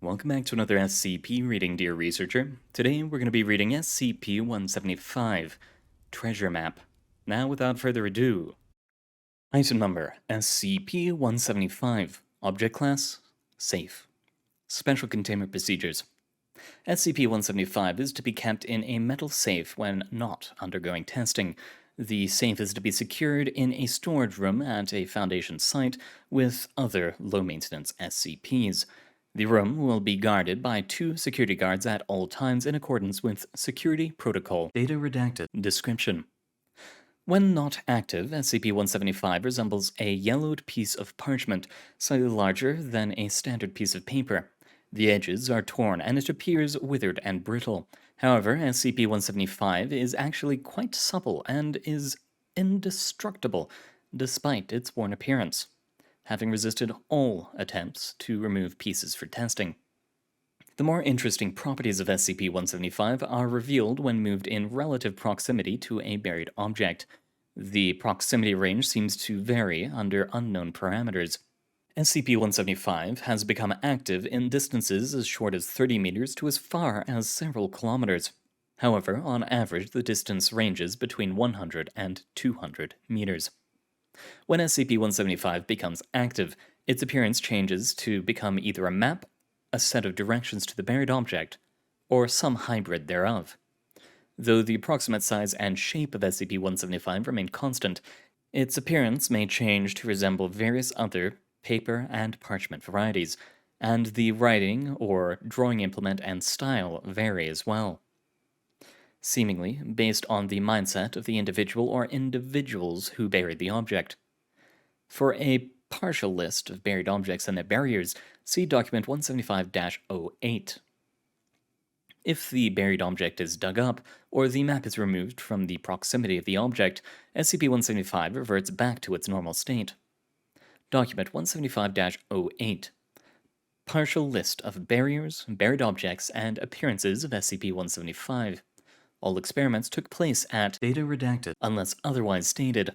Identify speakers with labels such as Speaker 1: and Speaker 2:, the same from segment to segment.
Speaker 1: Welcome back to another SCP reading, dear researcher. Today we're going to be reading SCP-175, Treasure Map. Now, without further ado, item number SCP-175, Object Class, Safe. Special Containment Procedures. SCP-175 is to be kept in a metal safe when not undergoing testing. The safe is to be secured in a storage room at a Foundation site with other low-maintenance SCPs. The room will be guarded by 2 security guards at all times in accordance with Security Protocol. Data redacted. Description. When not active, SCP-175 resembles a yellowed piece of parchment, slightly larger than a standard piece of paper. The edges are torn and it appears withered and brittle. However, SCP-175 is actually quite supple and is indestructible, despite its worn appearance, having resisted all attempts to remove pieces for testing. The more interesting properties of SCP-175 are revealed when moved in relative proximity to a buried object. The proximity range seems to vary under unknown parameters. SCP-175 has become active in distances as short as 30 meters to as far as several kilometers. However, on average, the distance ranges between 100 and 200 meters. When SCP-175 becomes active, its appearance changes to become either a map, a set of directions to the buried object, or some hybrid thereof. Though the approximate size and shape of SCP-175 remain constant, its appearance may change to resemble various other paper and parchment varieties, and the writing or drawing implement and style vary as well, seemingly based on the mindset of the individual or individuals who buried the object. For a partial list of buried objects and their barriers, see document 175-08. If the buried object is dug up, or the map is removed from the proximity of the object, SCP-175 reverts back to its normal state. Document 175-08. Partial list of barriers, buried objects, and appearances of SCP-175. All experiments took place at Data Redacted, unless otherwise stated.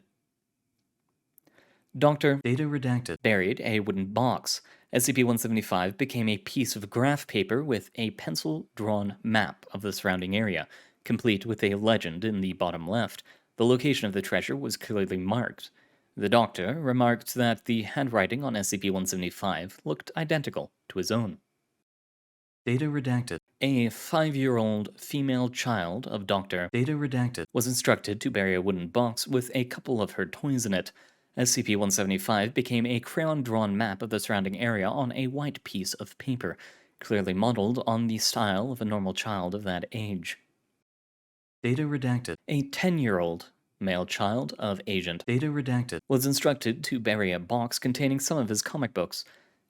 Speaker 1: Dr. Data Redacted buried a wooden box. SCP-175 became a piece of graph paper with a pencil-drawn map of the surrounding area, complete with a legend in the bottom left. The location of the treasure was clearly marked. The doctor remarked that the handwriting on SCP-175 looked identical to his own. Data Redacted. A 5-year-old female child of Dr. Data Redacted was instructed to bury a wooden box with a couple of her toys in it. SCP-175 became a crayon-drawn map of the surrounding area on a white piece of paper, clearly modeled on the style of a normal child of that age. Data Redacted. A 10-year-old male child of Agent Data Redacted was instructed to bury a box containing some of his comic books.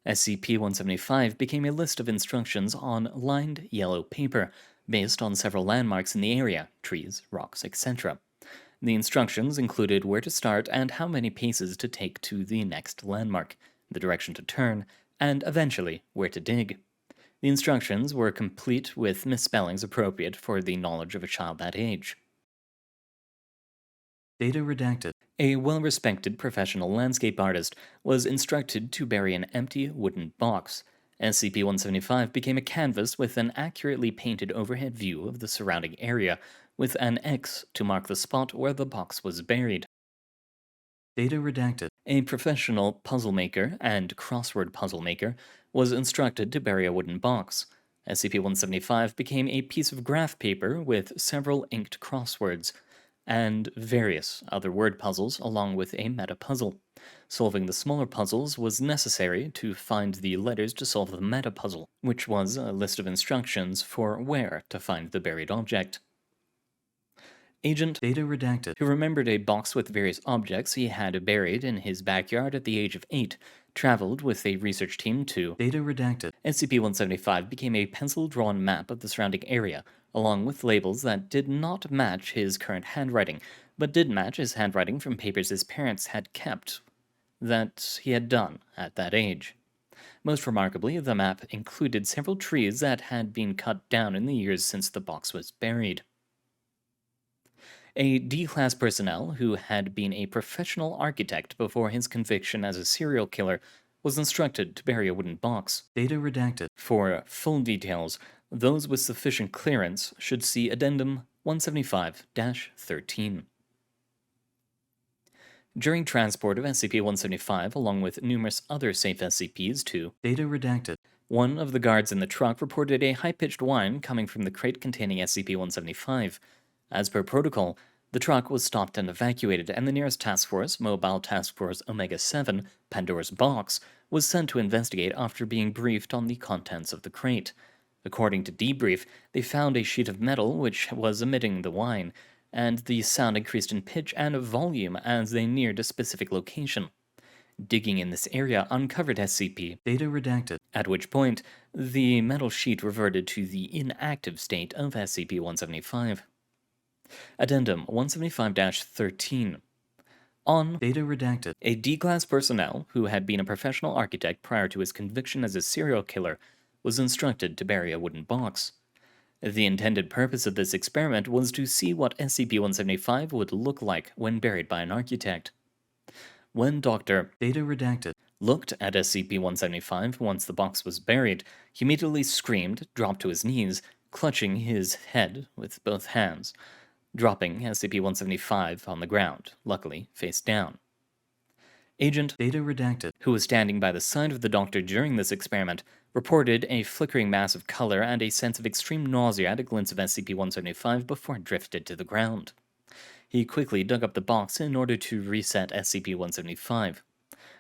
Speaker 1: SCP-175 became a list of instructions on lined yellow paper, based on several landmarks in the area, trees, rocks, etc. The instructions included where to start and how many paces to take to the next landmark, the direction to turn, and eventually where to dig. The instructions were complete with misspellings appropriate for the knowledge of a child that age. Data Redacted. A well-respected professional landscape artist was instructed to bury an empty wooden box. SCP-175 became a canvas with an accurately painted overhead view of the surrounding area, with an X to mark the spot where the box was buried. Data Redacted. A professional puzzle maker and crossword puzzle maker was instructed to bury a wooden box. SCP-175 became a piece of graph paper with several inked crosswords and various other word puzzles along with a meta puzzle. Solving the smaller puzzles was necessary to find the letters to solve the meta puzzle, which was a list of instructions for where to find the buried object. Agent Data Redacted, who remembered a box with various objects he had buried in his backyard at the age of 8, traveled with a research team to Data Redacted. SCP-175 became a pencil-drawn map of the surrounding area, along with labels that did not match his current handwriting, but did match his handwriting from papers his parents had kept that he had done at that age. Most remarkably, the map included several trees that had been cut down in the years since the box was buried. A D-class personnel who had been a professional architect before his conviction as a serial killer was instructed to bury a wooden box.
Speaker 2: Data redacted.
Speaker 1: For full details, those with sufficient clearance should see addendum 175-13. During transport of SCP-175, along with numerous other safe SCPs to
Speaker 2: Data redacted.
Speaker 1: one of the guards in the truck reported a high-pitched whine coming from the crate containing SCP-175. As per protocol, the truck was stopped and evacuated, and the nearest task force, Mobile Task Force Omega-7, Pandora's Box, was sent to investigate after being briefed on the contents of the crate. According to debrief, they found a sheet of metal which was emitting the whine, and the sound increased in pitch and volume as they neared a specific location. Digging in this area uncovered SCP,
Speaker 2: Data redacted.
Speaker 1: at which point the metal sheet reverted to the inactive state of SCP-175. Addendum 175-13. On
Speaker 2: Data redacted.
Speaker 1: a D-Class personnel who had been a professional architect prior to his conviction as a serial killer was instructed to bury a wooden box. The intended purpose of this experiment was to see what SCP-175 would look like when buried by an architect. When Dr.
Speaker 2: Data redacted.
Speaker 1: looked at SCP-175 once the box was buried, he immediately screamed, dropped to his knees, clutching his head with both hands, dropping SCP-175 on the ground, luckily face down. Agent,
Speaker 2: Data redacted.
Speaker 1: who was standing by the side of the doctor during this experiment, reported a flickering mass of color and a sense of extreme nausea at a glimpse of SCP-175 before it drifted to the ground. He quickly dug up the box in order to reset SCP-175.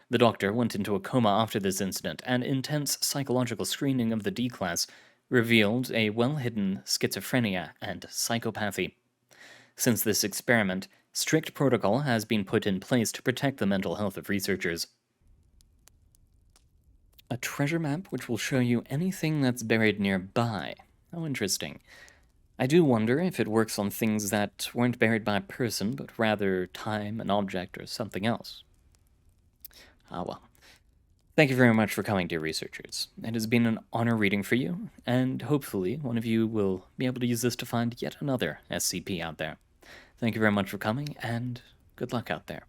Speaker 1: The doctor went into a coma after this incident, and intense psychological screening of the D-Class revealed a well-hidden schizophrenia and psychopathy. Since this experiment, strict protocol has been put in place to protect the mental health of researchers. A treasure map which will show you anything that's buried nearby. How interesting. I do wonder if it works on things that weren't buried by a person, but rather time, an object, or something else. Ah well. Thank you very much for coming, dear researchers. It has been an honor reading for you, and hopefully one of you will be able to use this to find yet another SCP out there. Thank you very much for coming, and good luck out there.